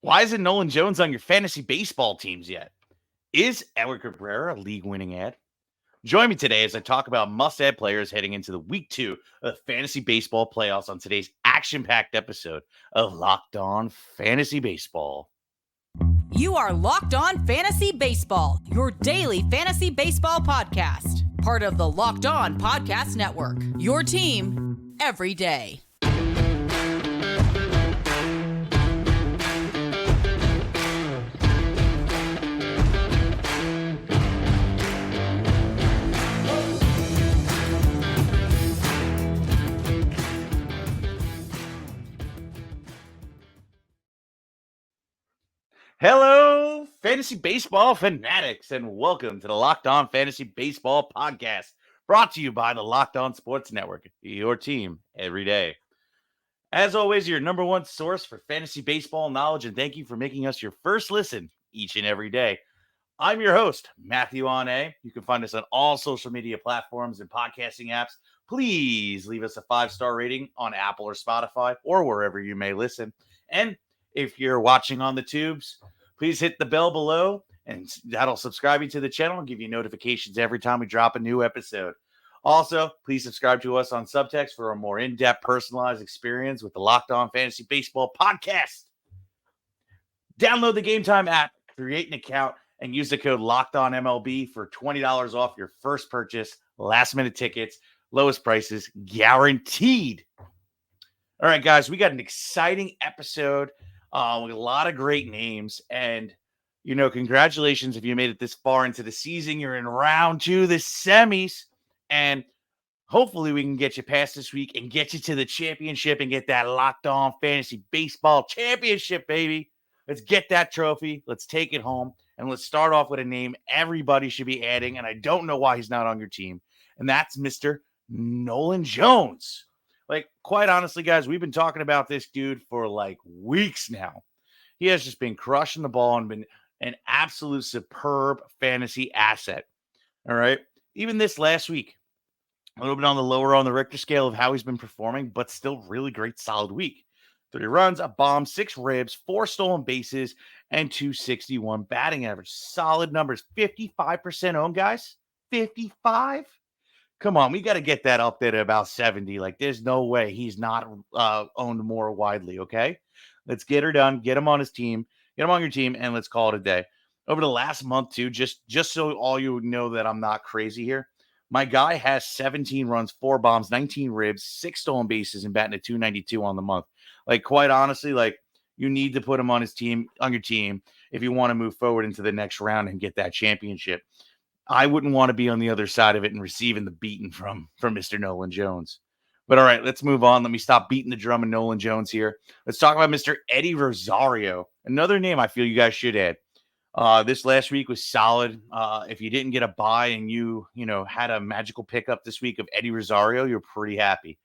Why isn't Nolan Jones on your fantasy baseball teams yet? Is Edward Cabrera a league-winning ad? Join me today as I talk about must-add players heading into the week 2 of fantasy baseball playoffs on today's action-packed episode of Locked On Fantasy Baseball. You are Locked On Fantasy Baseball, your daily fantasy baseball podcast. Part of the Locked On Podcast Network, your team every day. Hello, fantasy baseball fanatics, and welcome to the Locked On Fantasy Baseball podcast, brought to you by the Locked On Sports Network, your team every day. As always, your number one source for fantasy baseball knowledge, and thank you for making us your first listen each and every day. I'm your host, Matthew Ane. You can find us on all social media platforms and podcasting apps. Please leave us a 5-star rating on Apple or Spotify or wherever you may listen. And if you're watching on the tubes, please hit the bell below, and that'll subscribe you to the channel and give you notifications every time we drop a new episode. Also, please subscribe to us on Subtext for a more in-depth, personalized experience with the Locked On Fantasy Baseball podcast. Download the Gametime app, create an account, and use the code LOCKEDONMLB for $20 off your first purchase. Last-minute tickets, lowest prices, guaranteed. All right, guys, we got an exciting episode with a lot of great names. And, congratulations if you made it this far into the season. You're in round 2, the semis. And hopefully we can get you past this week and get you to the championship and get that Locked On Fantasy Baseball Championship, baby. Let's get that trophy. Let's take it home. And let's start off with a name everybody should be adding. And I don't know why he's not on your team. And that's Mr. Nolan Jones. Like, quite honestly, guys, we've been talking about this dude for like weeks now. He has just been crushing the ball and been an absolute superb fantasy asset. All right. Even this last week, a little bit on the lower on the Richter scale of how he's been performing, but still really great, solid week. 3 runs, a bomb, 6 ribs, 4 stolen bases, and 261 batting average. Solid numbers. 55% owned, guys. 55? Come on, we got to get that up there to about 70. Like, there's no way he's not owned more widely, okay? Let's get her done. Get him on his team. Get him on your team, and let's call it a day. Over the last month, too, just so all you know that I'm not crazy here, my guy has 17 runs, 4 bombs, 19 ribs, 6 stolen bases, and batting at 292 on the month. Like, quite honestly, like, you need to put him on his team, on your team, if you want to move forward into the next round and get that championship. I wouldn't want to be on the other side of it and receiving the beating from Mr. Nolan Jones. But all right, let's move on. Let me stop beating the drum of Nolan Jones here. Let's talk about Mr. Eddie Rosario, another name I feel you guys should add. This last week was solid. If you didn't get a buy and you had a magical pickup this week of Eddie Rosario, you're pretty happy.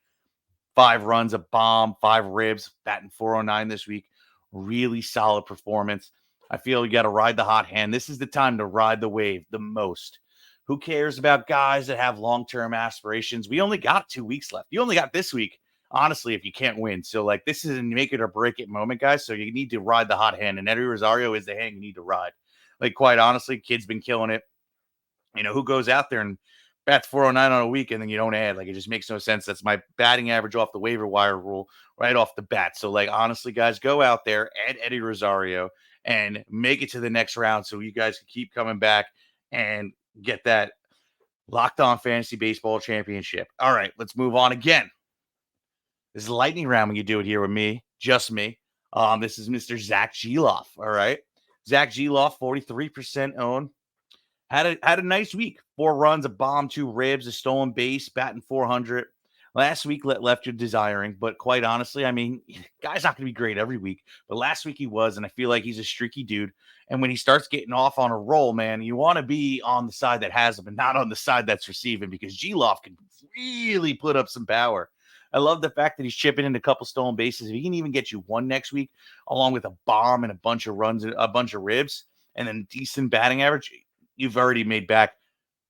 5 runs, a bomb, 5 ribs, batting .409 this week. Really solid performance. I feel you got to ride the hot hand. This is the time to ride the wave the most. Who cares about guys that have long-term aspirations? We only got 2 weeks left. You only got this week, honestly, if you can't win. So, like, this is a make it or break it moment, guys. So you need to ride the hot hand. And Eddie Rosario is the hand you need to ride. Like, quite honestly, kid's been killing it. Who goes out there and bats .409 on a week and then you don't add? Like, it just makes no sense. That's my batting average off the waiver wire rule right off the bat. So, like, honestly, guys, go out there, add Eddie Rosario, and make it to the next round so you guys can keep coming back and get that Locked On Fantasy Baseball Championship. All right, let's move on again. This is a lightning round when you do it here with me, just me. This is Mr. Zack Gelof, all right? Zack Gelof, 43% owned. Had a nice week. 4 runs, a bomb, 2 ribs, a stolen base, batting .400. Last week left you desiring, but quite honestly, I mean, guy's not going to be great every week, but last week he was, and I feel like he's a streaky dude. And when he starts getting off on a roll, man, you want to be on the side that has him and not on the side that's receiving, because Gelof can really put up some power. I love the fact that he's chipping in a couple stolen bases. If he can even get you 1 next week, along with a bomb and a bunch of runs, a bunch of ribs, and then decent batting average, you've already made back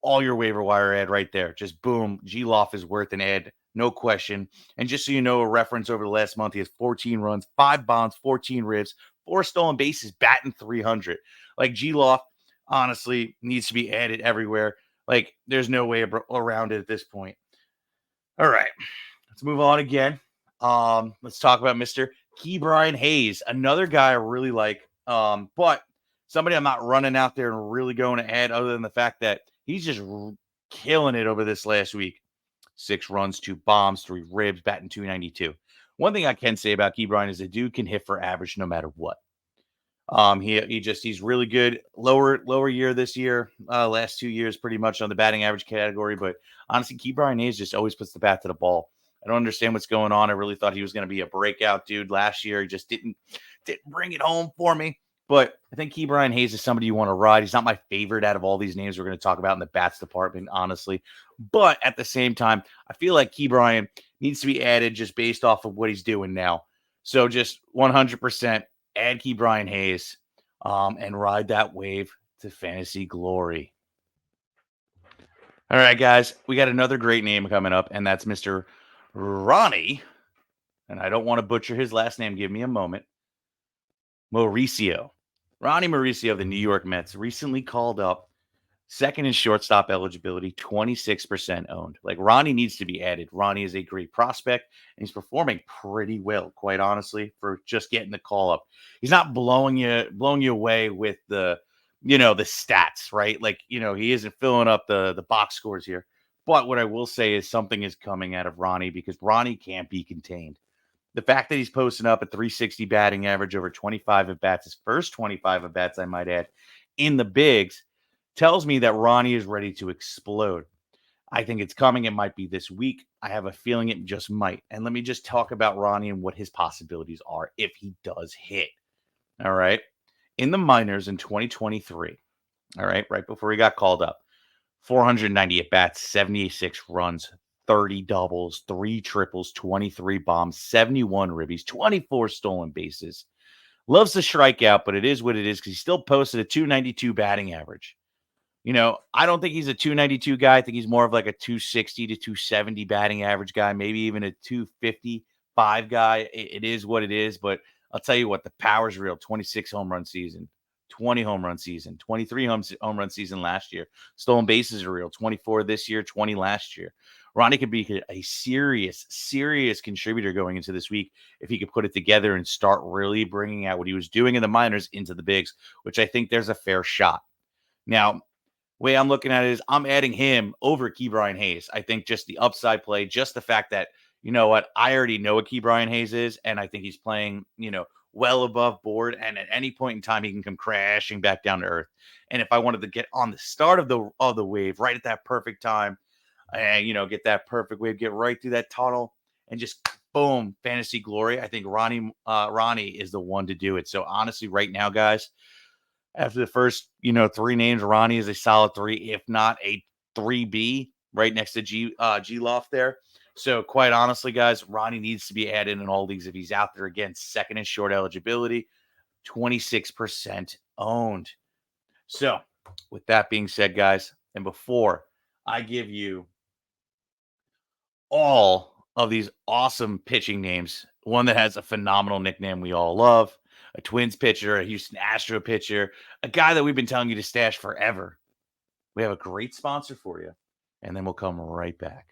all your waiver wire ad right there. Just boom, Gelof is worth an ad. No question. And just so you know, a reference over the last month, he has 14 runs, 5 bombs, 14 ribs, 4 stolen bases, batting 300. Like Gelof, honestly, needs to be added everywhere. Like there's no way around it at this point. All right, let's move on again. Let's talk about Mr. Ke'Bryan Hayes, another guy I really like. But somebody I'm not running out there and really going to add, other than the fact that he's just killing it over this last week. 6 runs, 2 bombs, 3 ribs, batting 292. One thing I can say about Ke'Bryan is the dude can hit for average no matter what. He's really good. Lower year this year, last 2 years pretty much on the batting average category. But honestly, Ke'Bryan Hayes just always puts the bat to the ball. I don't understand what's going on. I really thought he was going to be a breakout dude last year. He just didn't bring it home for me. But I think Ke'Bryan Hayes is somebody you want to ride. He's not my favorite out of all these names we're going to talk about in the bats department, honestly. But at the same time, I feel like Ke'Bryan needs to be added just based off of what he's doing now. So just 100% add Ke'Bryan Hayes and ride that wave to fantasy glory. All right, guys, we got another great name coming up, and that's Mr. Ronny, and I don't want to butcher his last name. Give me a moment. Mauricio. Ronny Mauricio of the New York Mets recently called up, second in shortstop eligibility, 26% owned. Like Ronny needs to be added. Ronny is a great prospect, and he's performing pretty well, quite honestly, for just getting the call up. He's not blowing you away with the stats, right? Like, he isn't filling up the box scores here. But what I will say is something is coming out of Ronny because Ronny can't be contained. The fact that he's posting up a 360 batting average over 25 at bats, his first 25 at bats, I might add, in the bigs, tells me that Ronny is ready to explode. I think it's coming. It might be this week. I have a feeling it just might. And let me just talk about Ronny and what his possibilities are if he does hit. All right. In the minors in 2023, all right, right before he got called up, 490 at bats, 76 runs, 30 doubles, 3 triples, 23 bombs, 71 ribbies, 24 stolen bases. Loves to strike out, but it is what it is because he still posted a 292 batting average. I don't think he's a 292 guy. I think he's more of like a 260 to 270 batting average guy, maybe even a 255 guy. It is what it is, but I'll tell you what, the power's real. 26 home run season, 20 home run season, 23 home run season last year. Stolen bases are real. 24 this year, 20 last year. Ronny could be a serious contributor going into this week if he could put it together and start really bringing out what he was doing in the minors into the bigs, which I think there's a fair shot. Now, way I'm looking at it is I'm adding him over Ke'Bryan Hayes. I think just the upside play, just the fact that, you know what, I already know what Ke'Bryan Hayes is, and I think he's playing, well above board, and at any point in time, he can come crashing back down to earth. And if I wanted to get on the start of the wave right at that perfect time, and, get that perfect wave, get right through that tunnel, and just boom, fantasy glory, I think Ronny is the one to do it. So honestly, right now, guys, after the first, 3 names, Ronny is a solid 3, if not a 3B, right next to Gelof there. So quite honestly, guys, Ronny needs to be added in all leagues if he's out there. Again, second and short eligibility, 26% owned. So with that being said, guys, and before I give you all of these awesome pitching names, one that has a phenomenal nickname we all love, a Twins pitcher, a Houston Astro pitcher, a guy that we've been telling you to stash forever. We have a great sponsor for you, and then we'll come right back.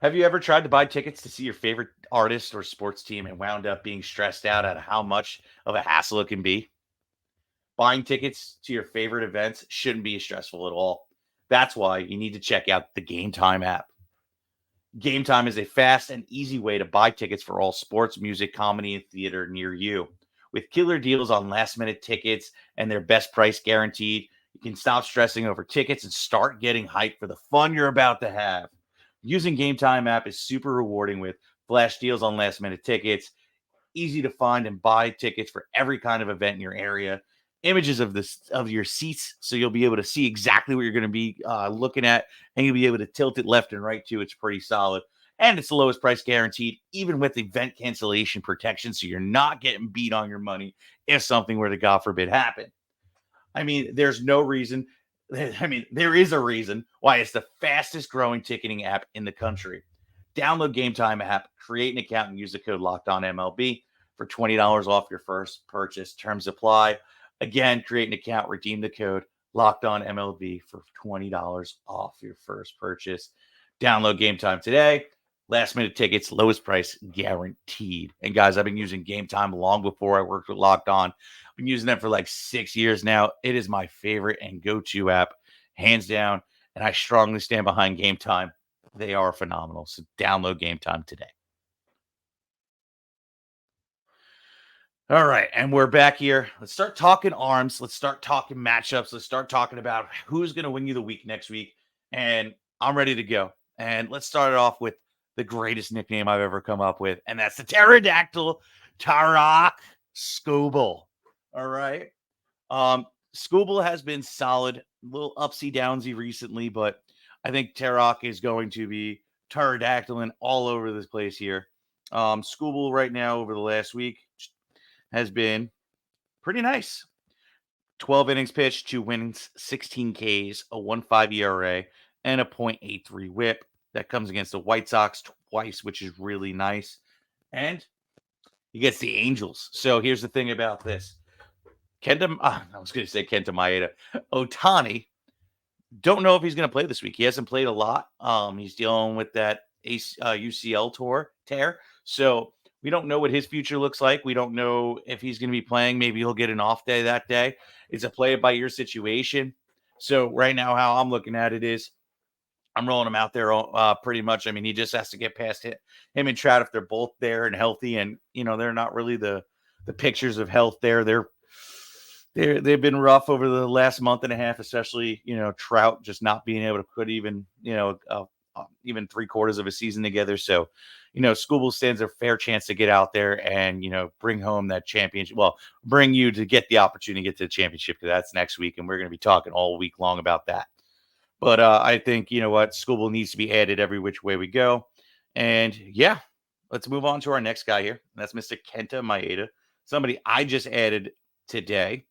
Have you ever tried to buy tickets to see your favorite artist or sports team and wound up being stressed out at how much of a hassle it can be? Buying tickets to your favorite events shouldn't be stressful at all. That's why you need to check out the Gametime app. Gametime is a fast and easy way to buy tickets for all sports, music, comedy, and theater near you. With killer deals on last-minute tickets and their best price guaranteed, you can stop stressing over tickets and start getting hyped for the fun you're about to have. Using Gametime app is super rewarding with flash deals on last-minute tickets, easy to find and buy tickets for every kind of event in your area, images of your seats, so you'll be able to see exactly what you're going to be looking at, and you'll be able to tilt it left and right too. It's pretty solid, and it's the lowest price guaranteed, even with event cancellation protection, so you're not getting beat on your money if something were to, God forbid, happen. There is a reason why it's the fastest growing ticketing app in the country. Download Gametime app, create an account, and use the code LOCKEDONMLB for $20 off your first purchase. Terms apply. Again, create an account, redeem the code LOCKEDONMLB for $20 off your first purchase. Download Gametime today. Last minute tickets, lowest price guaranteed. And guys, I've been using Gametime long before I worked with Locked On. I've been using them for like 6 years now. It is my favorite and go-to app, hands down. And I strongly stand behind Gametime. They are phenomenal. So download Gametime today. All right, and we're back here. Let's start talking arms. Let's start talking matchups. Let's start talking about who's going to win you the week next week. And I'm ready to go. And let's start it off with the greatest nickname I've ever come up with, and that's the pterodactyl, Tarik Skubal. All right. Skubal has been solid, a little upsy downsy recently, but I think Tarik is going to be pterodactyling all over this place here. Skubal right now over the last week has been pretty nice. 12 innings pitched, 2 wins, 16 Ks, a 1.5 ERA, and a .83 whip. That comes against the White Sox twice, which is really nice. And he gets the Angels. So here's the thing about this. I was going to say Kenta Maeda. Ohtani, don't know if he's going to play this week. He hasn't played a lot. He's dealing with that UCL tear. So we don't know what his future looks like. We don't know if he's going to be playing. Maybe he'll get an off day that day. It's a play it by ear situation. So right now, how I'm looking at it is I'm rolling him out there pretty much. I mean, he just has to get past him and Trout if they're both there and healthy. And, they're not really the pictures of health there. They've been rough over the last month and a half, especially, Trout just not being able to put even 3/4 of a season together. So, Skubal stands a fair chance to get out there and, bring home that championship. Well, bring you to get the opportunity to get to the championship, because that's next week. And we're going to be talking all week long about that. But I think, Skubal needs to be added every which way we go. And yeah, let's move on to our next guy here. And that's Mr. Kenta Maeda, somebody I just added today.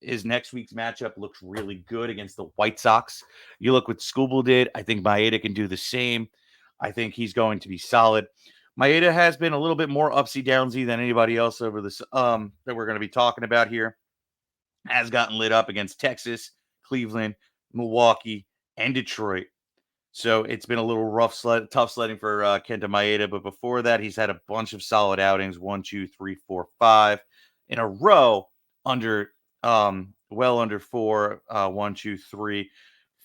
His next week's matchup looks really good against the White Sox. You look what Skubal did. I think Maeda can do the same. I think he's going to be solid. Maeda has been a little bit more upsy downsy than anybody else over this that we're going to be talking about here. Has gotten lit up against Texas, Cleveland, Milwaukee, and Detroit. So it's been a little tough sledding for Kenta Maeda. But before that, he's had a bunch of solid outings, 1, 2, 3, 4, 5 in a row under well under 4, 1, 2, 3,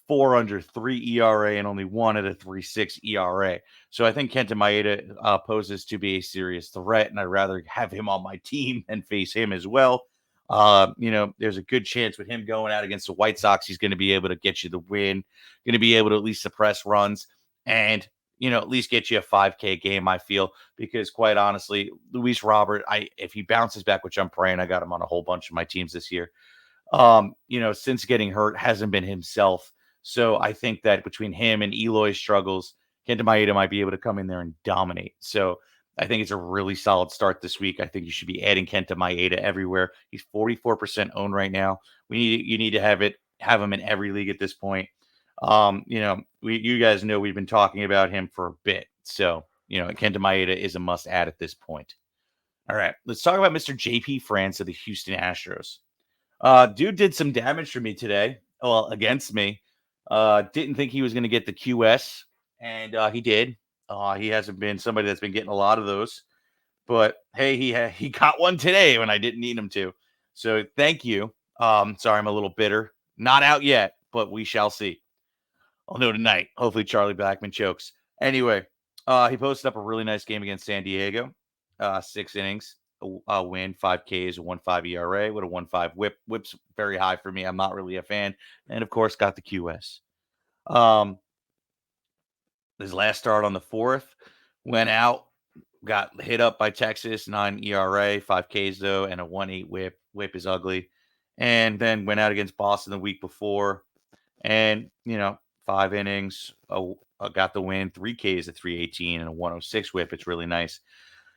4 under 3 ERA, and only 1 at a 3.6 ERA. So I think Kenta Maeda poses to be a serious threat, and I'd rather have him on my team than face him as well. There's a good chance with him going out against the White Sox, he's going to be able to get you the win, going to be able to at least suppress runs and, at least get you a 5K game, I feel, because quite honestly, Luis Robert, if he bounces back, which I'm praying, I got him on a whole bunch of my teams this year, since getting hurt, hasn't been himself. So I think that between him and Eloy's struggles, Kenta Maeda might be able to come in there and dominate. So I think it's a really solid start this week. I think you should be adding Kenta Maeda everywhere. He's 44% owned right now. You need to have him in every league at this point. You guys know we've been talking about him for a bit. So, Kenta Maeda is a must add at this point. All right, let's talk about Mr. JP France of the Houston Astros. Dude did some damage for me today. Well, against me. Didn't think he was going to get the QS, and he did. He hasn't been somebody that's been getting a lot of those, but hey, he got one today when I didn't need him to. So thank you. Sorry, I'm a little bitter. Not out yet, but we shall see. I'll know tonight. Hopefully Charlie Blackmon chokes. Anyway, he posted up a really nice game against San Diego. 6 innings, a win, 5 Ks, a 1.5 ERA with a 1.5 whip. Whip's very high for me. I'm not really a fan. And of course, got the QS. His last start on the 4th, went out, got hit up by Texas, 9 ERA, 5 Ks though, and a 1.8 whip. Whip is ugly. And then went out against Boston the week before, and 5 innings, got the win, 3 Ks at 3.18 and a 1.06 whip. It's really nice.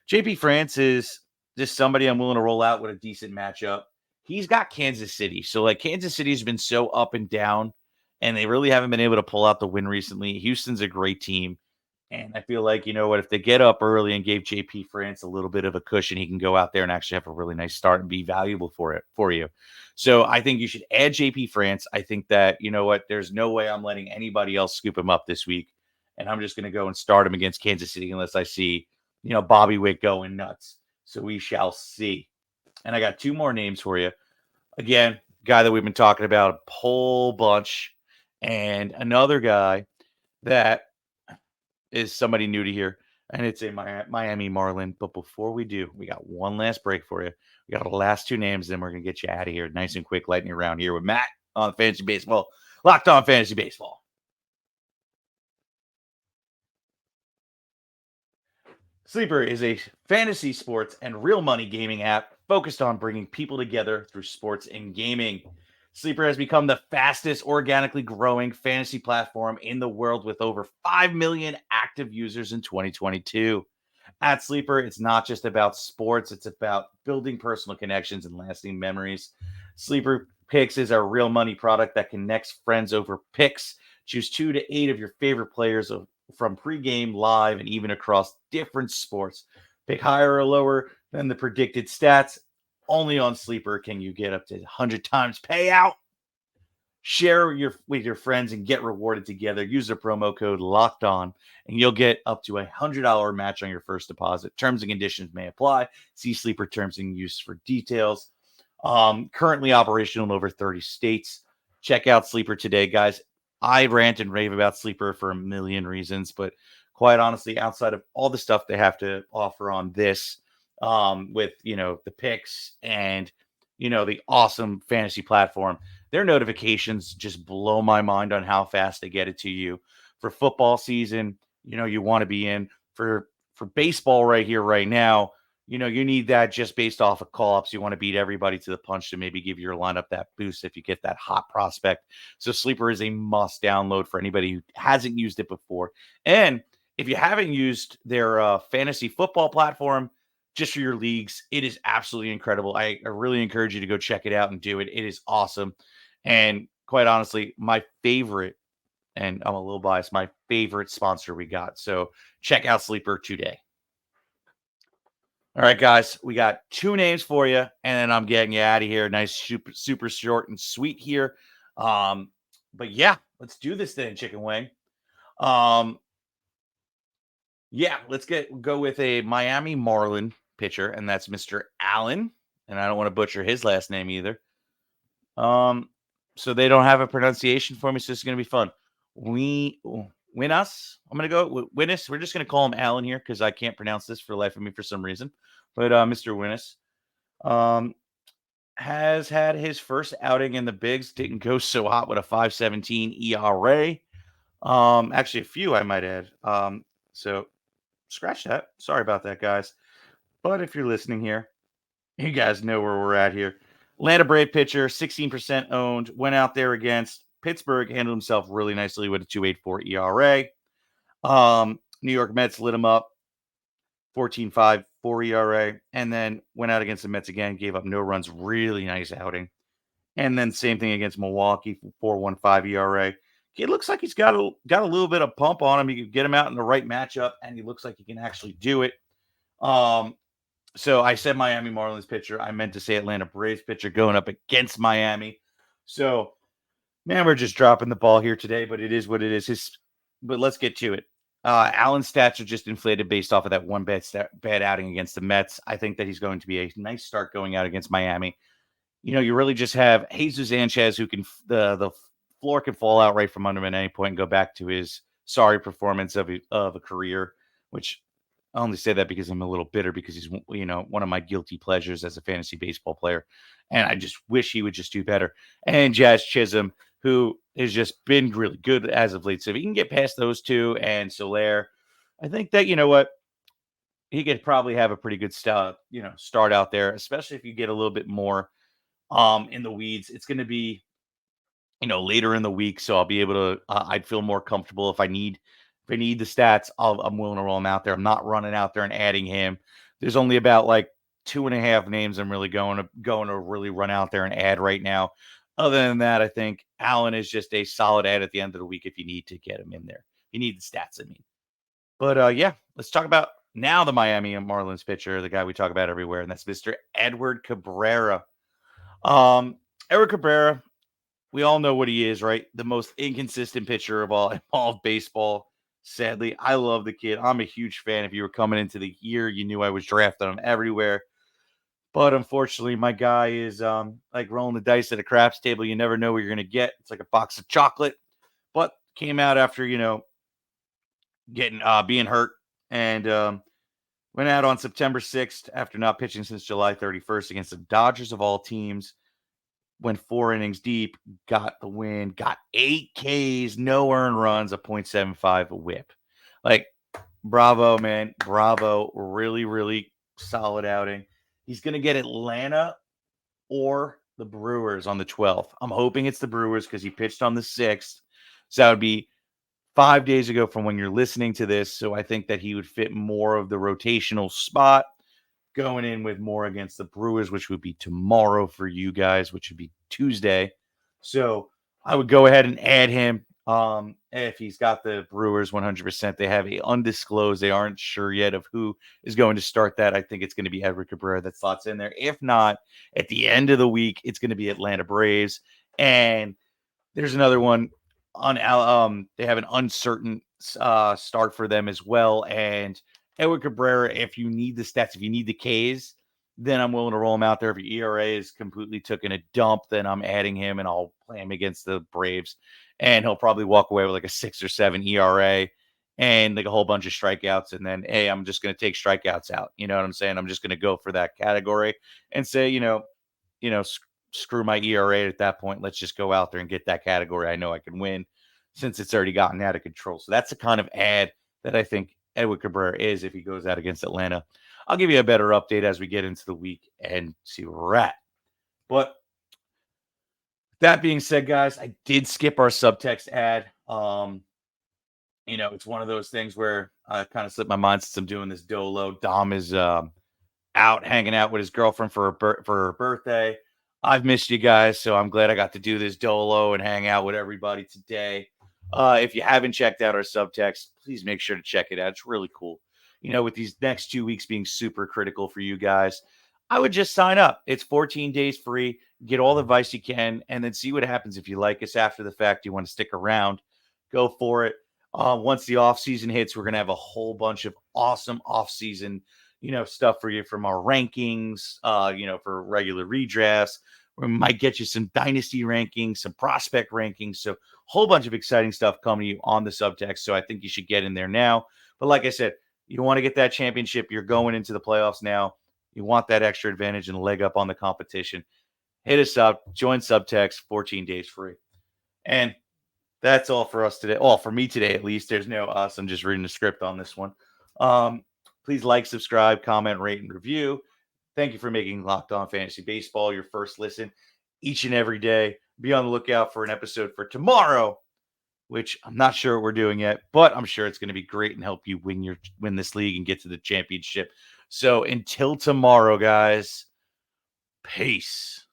JP France is just somebody I'm willing to roll out with a decent matchup. He's got Kansas City. So Kansas City has been so up and down, and they really haven't been able to pull out the win recently. Houston's a great team. And I feel like, you know what, if they get up early and gave JP France a little bit of a cushion, he can go out there and actually have a really nice start and be valuable for you. So I think you should add JP France. I think that, you know what, there's no way I'm letting anybody else scoop him up this week. And I'm just going to go and start him against Kansas City unless I see, Bobby Witt going nuts. So we shall see. And I got two more names for you. Again, guy that we've been talking about a whole bunch, and another guy that is somebody new to here, and it's a Miami Marlin. But before we do, we got one last break for you. We got the last two names, then we're going to get you out of here nice and quick, lightning around here with Matt on Fantasy Baseball, Locked On Fantasy Baseball. Sleeper is a fantasy sports and real money gaming app focused on bringing people together through sports and gaming. Sleeper has become the fastest organically growing fantasy platform in the world with over 5 million active users in 2022. At Sleeper, it's not just about sports, it's about building personal connections and lasting memories. Sleeper Picks is a real money product that connects friends over picks. Choose 2 to 8 of your favorite players from pregame, live, and even across different sports. Pick higher or lower than the predicted stats. Only on Sleeper can you get up to 100 times payout. Share with your friends and get rewarded together. Use the promo code Locked On, and you'll get up to $100 match on your first deposit. Terms and conditions may apply. See Sleeper terms and use for details. Currently operational in over 30 states. Check out Sleeper today, guys. I rant and rave about Sleeper for a million reasons, but quite honestly, outside of all the stuff they have to offer on this, with the picks and the awesome fantasy platform, their notifications just blow my mind on how fast they get it to you. For football season, you want to be in. For baseball right here, right now, you need that just based off of call-ups. You want to beat everybody to the punch to maybe give your lineup that boost if you get that hot prospect. So Sleeper is a must download for anybody who hasn't used it before. And if you haven't used their fantasy football platform just for your leagues, it is absolutely incredible. I really encourage you to go check it out and do it. It is awesome. And quite honestly, my favorite, and I'm a little biased, my favorite sponsor we got. So check out Sleeper today. All right, guys, we got two names for you, and then I'm getting you out of here. Nice, super, super short and sweet here. But yeah, let's do this then, Chicken Wing. Um, yeah, let's go with a Miami Marlin pitcher, and that's Mr. Allen. And I don't want to butcher his last name either. So they don't have a pronunciation for me, so it's gonna be fun. Winas. I'm gonna go with Winas. We're just gonna call him Allen here because I can't pronounce this for the life of me for some reason. But Mr. Winas has had his first outing in the bigs. Didn't go so hot with a 5.17 ERA. Actually a few I might add. So scratch that. Sorry about that, guys. But if you're listening here, you guys know where we're at here. Atlanta Brave pitcher, 16% owned, went out there against Pittsburgh, handled himself really nicely with a 2.84 ERA. New York Mets lit him up, 14.5, 4 ERA, and then went out against the Mets again, gave up no runs, really nice outing. And then same thing against Milwaukee, 4.15 ERA. It looks like he's got a little bit of pump on him. You can get him out in the right matchup, and he looks like he can actually do it. So I said Miami Marlins pitcher. I meant to say Atlanta Braves pitcher going up against Miami. So, man, we're just dropping the ball here today, but it is what it is. But let's get to it. Allen's stats are just inflated based off of that one bad outing against the Mets. I think that he's going to be a nice start going out against Miami. You really just have Jesus Sanchez who can the floor can fall out right from under him at any point and go back to his sorry performance of a career, which I only say that because I'm a little bitter because he's, one of my guilty pleasures as a fantasy baseball player. And I just wish he would just do better. And Jazz Chisholm, who has just been really good as of late. So if he can get past those two and Soler, I think that, he could probably have a pretty good start out there, especially if you get a little bit more in the weeds. It's going to be, later in the week. So I'll be able to, I'd feel more comfortable if I need the stats. I'm willing to roll him out there. I'm not running out there and adding him. There's only about like 2.5 names I'm really going to really run out there and add right now. Other than that, I think Allen is just a solid add at the end of the week if you need to get him in there. You need the stats, I mean. But yeah, let's talk about now the Miami Marlins pitcher, the guy we talk about everywhere, and that's Mr. Edward Cabrera. Um, Edward Cabrera, we all know what he is, right? The most inconsistent pitcher of all of baseball. Sadly, I love the kid. I'm a huge fan. If you were coming into the year, you knew I was drafting him everywhere. But unfortunately, my guy is like rolling the dice at a craps table. You never know what you're going to get. It's like a box of chocolate. But came out after getting being hurt and went out on September 6th after not pitching since July 31st against the Dodgers of all teams. Went 4 innings deep, got the win, got 8 Ks, no earned runs, a .75 whip. Like, bravo, man. Bravo. Really, really solid outing. He's going to get Atlanta or the Brewers on the 12th. I'm hoping it's the Brewers because he pitched on the 6th. So that would be 5 days ago from when you're listening to this. So I think that he would fit more of the rotational spot going in with more against the Brewers, which would be tomorrow for you guys, which would be Tuesday. So I would go ahead and add him. If he's got the Brewers 100%, they have a undisclosed. They aren't sure yet of who is going to start that. I think it's going to be Edward Cabrera that slots in there. If not, at the end of the week, it's going to be Atlanta Braves. And there's another one on they have an uncertain start for them as well. And Edward Cabrera, if you need the stats, if you need the Ks, then I'm willing to roll him out there. If your ERA is completely taking a dump, then I'm adding him and I'll play him against the Braves. And he'll probably walk away with like a 6 or 7 ERA and like a whole bunch of strikeouts. And then, hey, I'm just going to take strikeouts out. You know what I'm saying? I'm just going to go for that category and say, screw my ERA at that point. Let's just go out there and get that category. I know I can win since it's already gotten out of control. So that's the kind of ad that I think Edward Cabrera is if he goes out against Atlanta. I'll give you a better update as we get into the week and see where we're at. But that being said, guys, I did skip our subtext ad. It's one of those things where I kind of slipped my mind since I'm doing this dolo. Dom is out hanging out with his girlfriend for her birthday. I've missed you guys, so I'm glad I got to do this dolo and hang out with everybody today. If you haven't checked out our subtext, please make sure to check it out. It's really cool. With these next 2 weeks being super critical for you guys, I would just sign up. It's 14 days free. Get all the advice you can, and then see what happens. If you like us after the fact, you want to stick around, go for it. Once the off season hits, we're gonna have a whole bunch of awesome off season stuff for you from our rankings, for regular redrafts. We might get you some dynasty rankings, some prospect rankings. So whole bunch of exciting stuff coming to you on the subtext. So I think you should get in there now. But like I said, you want to get that championship. You're going into the playoffs now. You want that extra advantage and leg up on the competition. Hit us up, join subtext, 14 days free. And that's all for us today. Well, for me today, at least. There's no us. I'm just reading the script on this one. Please like, subscribe, comment, rate, and review. Thank you for making Locked On Fantasy Baseball your first listen each and every day. Be on the lookout for an episode for tomorrow, which I'm not sure what we're doing yet, but I'm sure it's going to be great and help you win this league and get to the championship. So until tomorrow, guys, peace.